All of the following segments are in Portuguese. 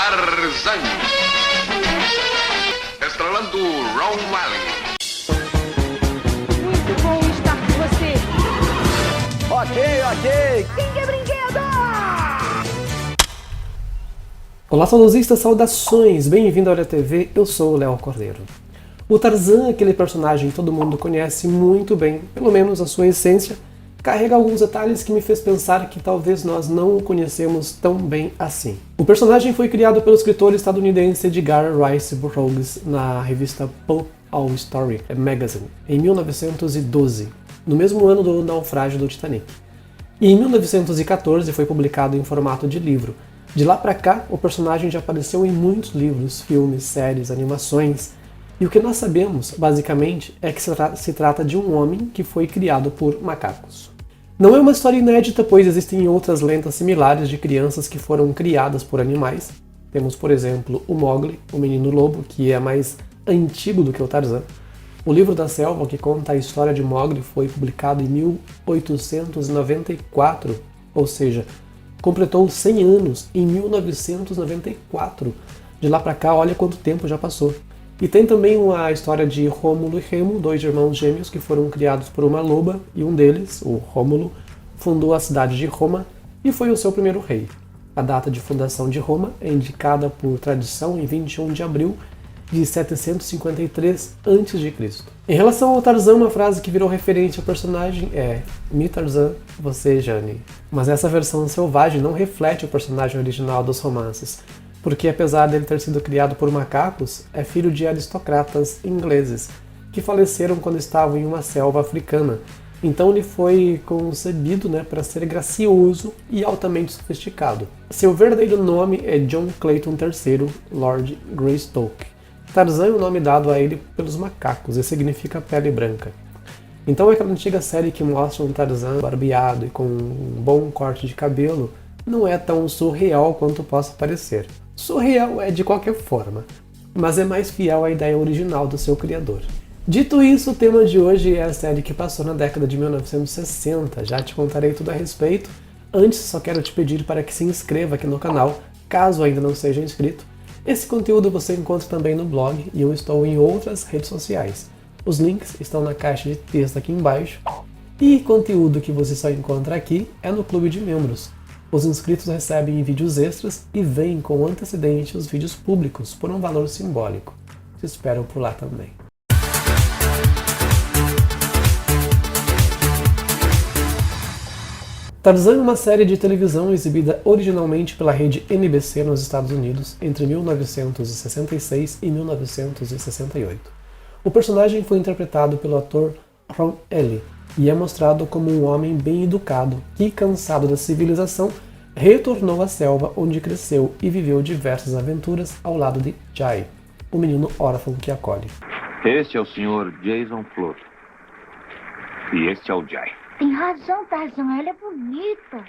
Tarzan. Estrelando Ron Valley. Muito bom estar com você. Ok. Quem é brinquedo? Olá, saudosistas, saudações! Bem-vindo à Olha TV, eu sou o Léo Cordeiro. O Tarzan é aquele personagem que todo mundo conhece muito bem, pelo menos a sua essência, carrega alguns detalhes que me fez pensar que talvez nós não o conhecemos tão bem assim. O personagem foi criado pelo escritor estadunidense Edgar Rice Burroughs na revista Pulp All Story Magazine, em 1912, no mesmo ano do naufrágio do Titanic. E em 1914 foi publicado em formato de livro. De lá pra cá, o personagem já apareceu em muitos livros, filmes, séries, animações, e o que nós sabemos, basicamente, é que se trata de um homem que foi criado por macacos. Não é uma história inédita, pois existem outras lendas similares de crianças que foram criadas por animais. Temos, por exemplo, o Mowgli, o Menino Lobo, que é mais antigo do que o Tarzan. O livro da selva, que conta a história de Mowgli, foi publicado em 1894, ou seja, completou 100 anos em 1994. De lá pra cá, olha quanto tempo já passou. E tem também a história de Rômulo e Remo, dois irmãos gêmeos que foram criados por uma loba, e um deles, o Rômulo, fundou a cidade de Roma e foi o seu primeiro rei. A data de fundação de Roma é indicada por tradição em 21 de abril de 753 a.C. Em relação ao Tarzan, uma frase que virou referente ao personagem é "Me Tarzan, você Jane". Mas essa versão selvagem não reflete o personagem original dos romances, porque apesar dele ter sido criado por macacos, é filho de aristocratas ingleses, que faleceram quando estavam em uma selva africana. Então ele foi concebido para ser gracioso e altamente sofisticado. Seu verdadeiro nome é John Clayton III, Lord Greystoke. Tarzan é o nome dado a ele pelos macacos e significa pele branca. Então aquela antiga série que mostra um Tarzan barbeado e com um bom corte de cabelo não é tão surreal quanto possa parecer. Surreal é de qualquer forma, mas é mais fiel à ideia original do seu criador. Dito isso, o tema de hoje é a série que passou na década de 1960, já te contarei tudo a respeito. Antes, só quero te pedir para que se inscreva aqui no canal, caso ainda não seja inscrito. Esse conteúdo você encontra também no blog e eu estou em outras redes sociais. Os links estão na caixa de texto aqui embaixo. E conteúdo que você só encontra aqui é no clube de membros. Os inscritos recebem vídeos extras e veem com antecedente os vídeos públicos por um valor simbólico. Te espero por lá também. Tarzan é uma série de televisão exibida originalmente pela rede NBC nos Estados Unidos entre 1966 e 1968. O personagem foi interpretado pelo ator Ron Ely e é mostrado como um homem bem educado que, cansado da civilização, retornou à selva onde cresceu e viveu diversas aventuras ao lado de Jay, o menino órfão que acolhe. Este é o Sr. Jason Flood. E este é o Jay. Tem razão, Tarzan, ela é bonita.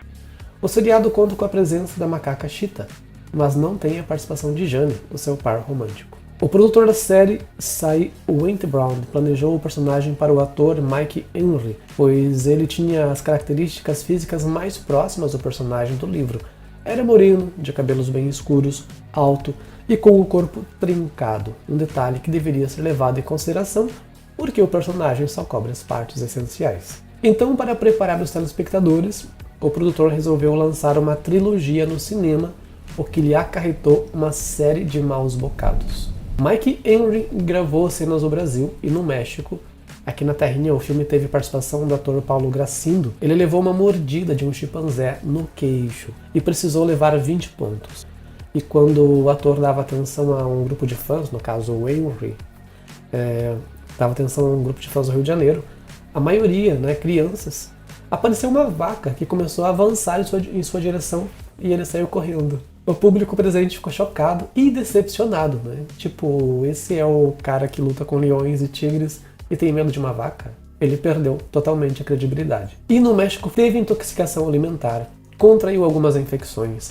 O seriado conta com a presença da macaca Cheetah, mas não tem a participação de Jane, o seu par romântico. O produtor da série, Cy Wentworth, planejou o personagem para o ator Mike Henry, pois ele tinha as características físicas mais próximas do personagem do livro. Era moreno, de cabelos bem escuros, alto e com o corpo trincado, um detalhe que deveria ser levado em consideração porque o personagem só cobre as partes essenciais. Então, para preparar os telespectadores, o produtor resolveu lançar uma trilogia no cinema, o que lhe acarretou uma série de maus bocados. Mike Henry gravou cenas no Brasil e no México. Aqui na terrinha o filme teve participação do ator Paulo Gracindo. Ele levou uma mordida de um chimpanzé no queixo e precisou levar 20 pontos. E quando o ator dava atenção a um grupo de fãs, no caso o Henry, dava atenção a um grupo de fãs do Rio de Janeiro, a maioria, crianças, apareceu uma vaca que começou a avançar em sua direção e ele saiu correndo. O público presente ficou chocado e decepcionado, Tipo, esse é o cara que luta com leões e tigres e tem medo de uma vaca? Ele perdeu totalmente a credibilidade. E no México teve intoxicação alimentar, contraiu algumas infecções.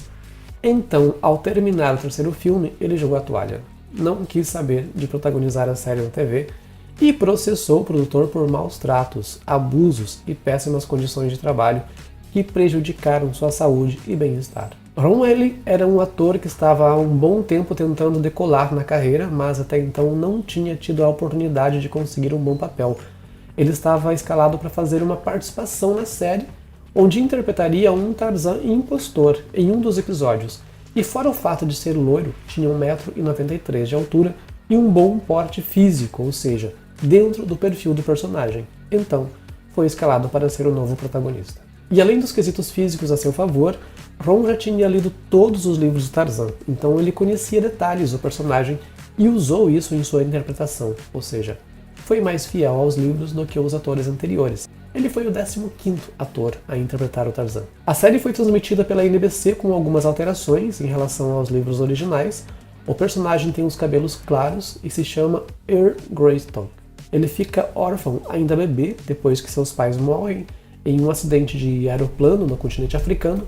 Então, ao terminar o terceiro filme, ele jogou a toalha. Não quis saber de protagonizar a série na TV e processou o produtor por maus tratos, abusos e péssimas condições de trabalho que prejudicaram sua saúde e bem-estar. Ron Ely era um ator que estava há um bom tempo tentando decolar na carreira, mas até então não tinha tido a oportunidade de conseguir um bom papel. Ele estava escalado para fazer uma participação na série, onde interpretaria um Tarzan impostor em um dos episódios. E fora o fato de ser loiro, tinha 1,93 m de altura e um bom porte físico, ou seja, dentro do perfil do personagem. Então, foi escalado para ser o novo protagonista. E além dos quesitos físicos a seu favor, Ron já tinha lido todos os livros de Tarzan, então ele conhecia detalhes do personagem e usou isso em sua interpretação, ou seja, foi mais fiel aos livros do que os atores anteriores. Ele foi o 15º ator a interpretar o Tarzan. A série foi transmitida pela NBC com algumas alterações em relação aos livros originais. O personagem tem os cabelos claros e se chama Earl Greystock. Ele fica órfão ainda bebê depois que seus pais morrem em um acidente de aeroplano no continente africano,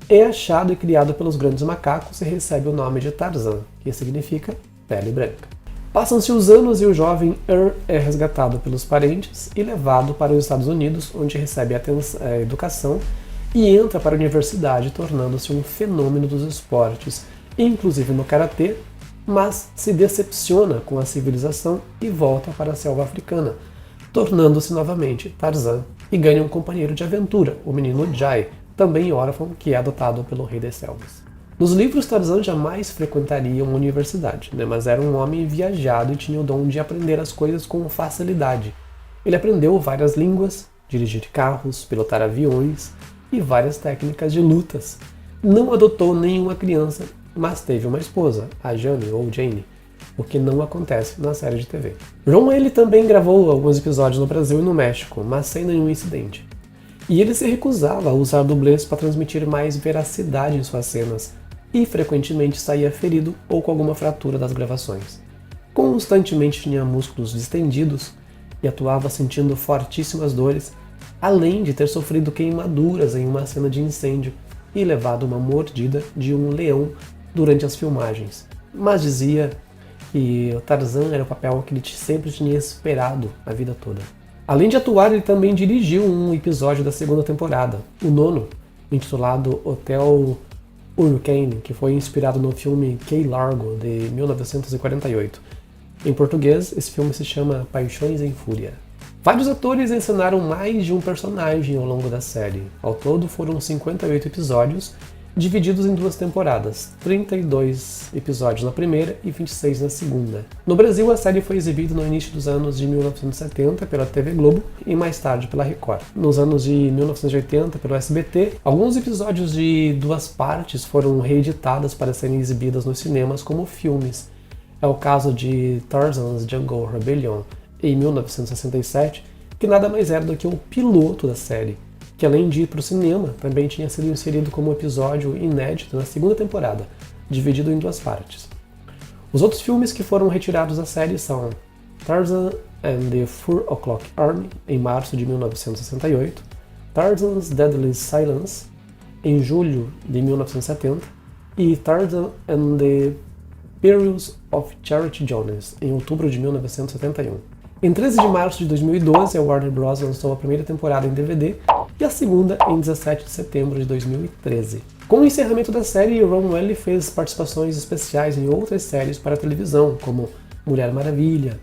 é achado e criado pelos grandes macacos e recebe o nome de Tarzan, que significa pele branca. Passam-se os anos e o jovem Earl é resgatado pelos parentes e levado para os Estados Unidos, onde recebe a educação e entra para a universidade, tornando-se um fenômeno dos esportes, inclusive no karatê, mas se decepciona com a civilização e volta para a selva africana, tornando-se novamente Tarzan e ganha um companheiro de aventura, o menino Jai, também órfão, que é adotado pelo Rei das Selvas. Nos livros, Tarzan jamais frequentaria uma universidade, mas era um homem viajado e tinha o dom de aprender as coisas com facilidade. Ele aprendeu várias línguas, dirigir carros, pilotar aviões e várias técnicas de lutas. Não adotou nenhuma criança, mas teve uma esposa, a Jane ou Jane, o que não acontece na série de TV. Ron Ely também gravou alguns episódios no Brasil e no México, mas sem nenhum incidente. E ele se recusava a usar dublês para transmitir mais veracidade em suas cenas, e frequentemente saía ferido ou com alguma fratura das gravações. Constantemente tinha músculos distendidos e atuava sentindo fortíssimas dores, além de ter sofrido queimaduras em uma cena de incêndio e levado uma mordida de um leão durante as filmagens. Mas dizia que o Tarzan era o papel que ele sempre tinha esperado a vida toda. Além de atuar, ele também dirigiu um episódio da segunda temporada, o 9º, intitulado Hotel Hurricane, que foi inspirado no filme Key Largo, de 1948. Em português, esse filme se chama Paixões em Fúria. Vários atores encenaram mais de um personagem ao longo da série. Ao todo foram 58 episódios, divididos em 2 temporadas, 32 episódios na primeira e 26 na segunda. No Brasil, a série foi exibida no início dos anos de 1970 pela TV Globo e mais tarde pela Record. Nos anos de 1980 pelo SBT, alguns episódios de 2 partes foram reeditados para serem exibidas nos cinemas como filmes. É o caso de Tarzan's Jungle Rebellion, em 1967, que nada mais era do que o piloto da série, que além de ir para o cinema, também tinha sido inserido como episódio inédito na segunda temporada, dividido em 2 partes. Os outros filmes que foram retirados da série são Tarzan and the 4 O'Clock Army, em março de 1968, Tarzan's Deadly Silence, em julho de 1970, e Tarzan and the Perils of Charity Jones, em outubro de 1971. Em 13 de março de 2012, a Warner Bros. Lançou a primeira temporada em DVD e a segunda em 17 de setembro de 2013. Com o encerramento da série, Ron Ely fez participações especiais em outras séries para televisão, como Mulher Maravilha,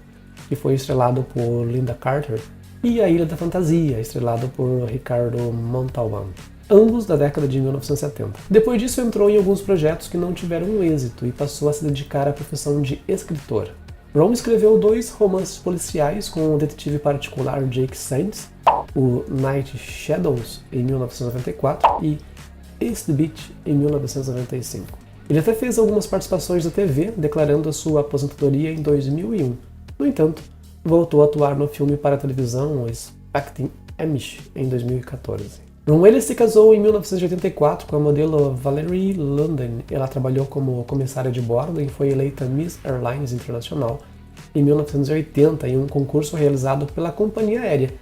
que foi estrelado por Linda Carter, e A Ilha da Fantasia, estrelado por Ricardo Montalban, ambos da década de 1970. Depois disso, entrou em alguns projetos que não tiveram êxito e passou a se dedicar à profissão de escritor. Ron escreveu 2 romances policiais com o detetive particular Jake Sands, o Night Shadows, em 1994, e Ace the Beach, em 1995. Ele até fez algumas participações na TV, declarando a sua aposentadoria em 2001. No entanto, voltou a atuar no filme para a televisão Expecting Amish, em 2014. Ron Ely se casou em 1984 com a modelo Valerie London. Ela trabalhou como comissária de bordo e foi eleita Miss Airlines Internacional em 1980 em um concurso realizado pela companhia aérea.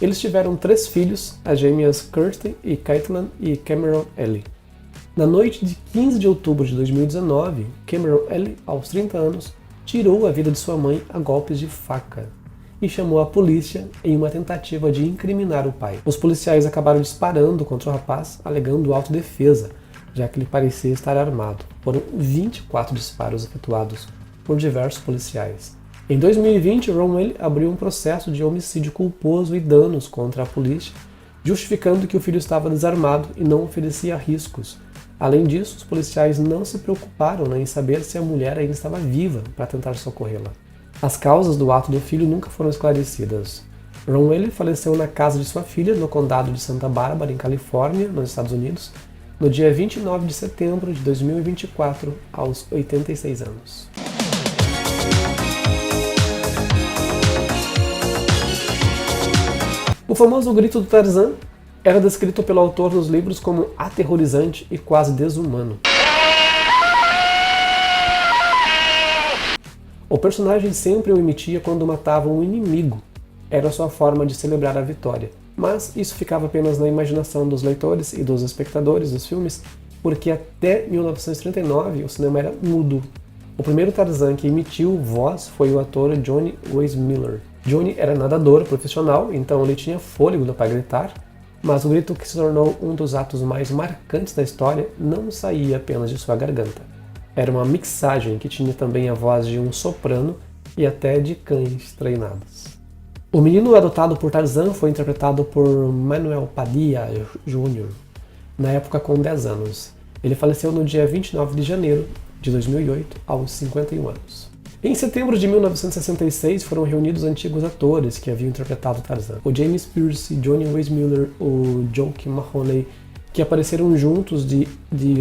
Eles tiveram 3 filhos, as gêmeas Kirsten e Caitlin e Cameron Ely. Na noite de 15 de outubro de 2019, Cameron Ely, aos 30 anos, tirou a vida de sua mãe a golpes de faca. e chamou a polícia em uma tentativa de incriminar o pai. Os policiais acabaram disparando contra o rapaz, alegando autodefesa, já que ele parecia estar armado. Foram 24 disparos efetuados por diversos policiais. Em 2020, Romwell abriu um processo de homicídio culposo e danos contra a polícia, justificando que o filho estava desarmado e não oferecia riscos. Além disso, os policiais não se preocuparam em saber se a mulher ainda estava viva para tentar socorrê-la. As causas do ato do filho nunca foram esclarecidas. Romwell faleceu na casa de sua filha, no condado de Santa Bárbara, em Califórnia, nos Estados Unidos, no dia 29 de setembro de 2024, aos 86 anos. O famoso grito do Tarzan era descrito pelo autor dos livros como aterrorizante e quase desumano. O personagem sempre o emitia quando matava um inimigo. Era sua forma de celebrar a vitória. Mas isso ficava apenas na imaginação dos leitores e dos espectadores dos filmes, porque até 1939 o cinema era mudo. O primeiro Tarzan que emitiu voz foi o ator Johnny Weissmuller. Johnny era nadador profissional, então ele tinha fôlego para gritar, mas o grito que se tornou um dos atos mais marcantes da história não saía apenas de sua garganta. Era uma mixagem que tinha também a voz de um soprano e até de cães treinados. O menino adotado por Tarzan foi interpretado por Manuel Padilla Jr., na época com 10 anos. Ele faleceu no dia 29 de janeiro de 2008, aos 51 anos. Em setembro de 1966 foram reunidos antigos atores que haviam interpretado Tarzan. O James Pierce, Johnny Weissmuller, o Joe Mahoney, que apareceram juntos de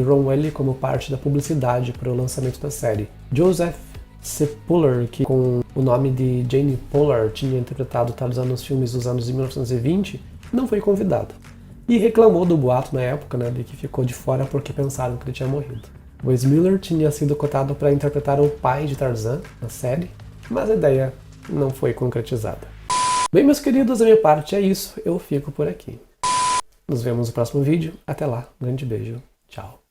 Romwell como parte da publicidade para o lançamento da série. Joseph Sepulveda, que com o nome de Jane Pollard tinha interpretado Tarzan nos filmes dos anos de 1920, não foi convidado. E reclamou do boato na época, de que ficou de fora porque pensaram que ele tinha morrido. Weissmuller tinha sido cotado para interpretar o pai de Tarzan na série, mas a ideia não foi concretizada. Bem, meus queridos, da minha parte é isso. Eu fico por aqui. Nos vemos no próximo vídeo. Até lá. Um grande beijo. Tchau.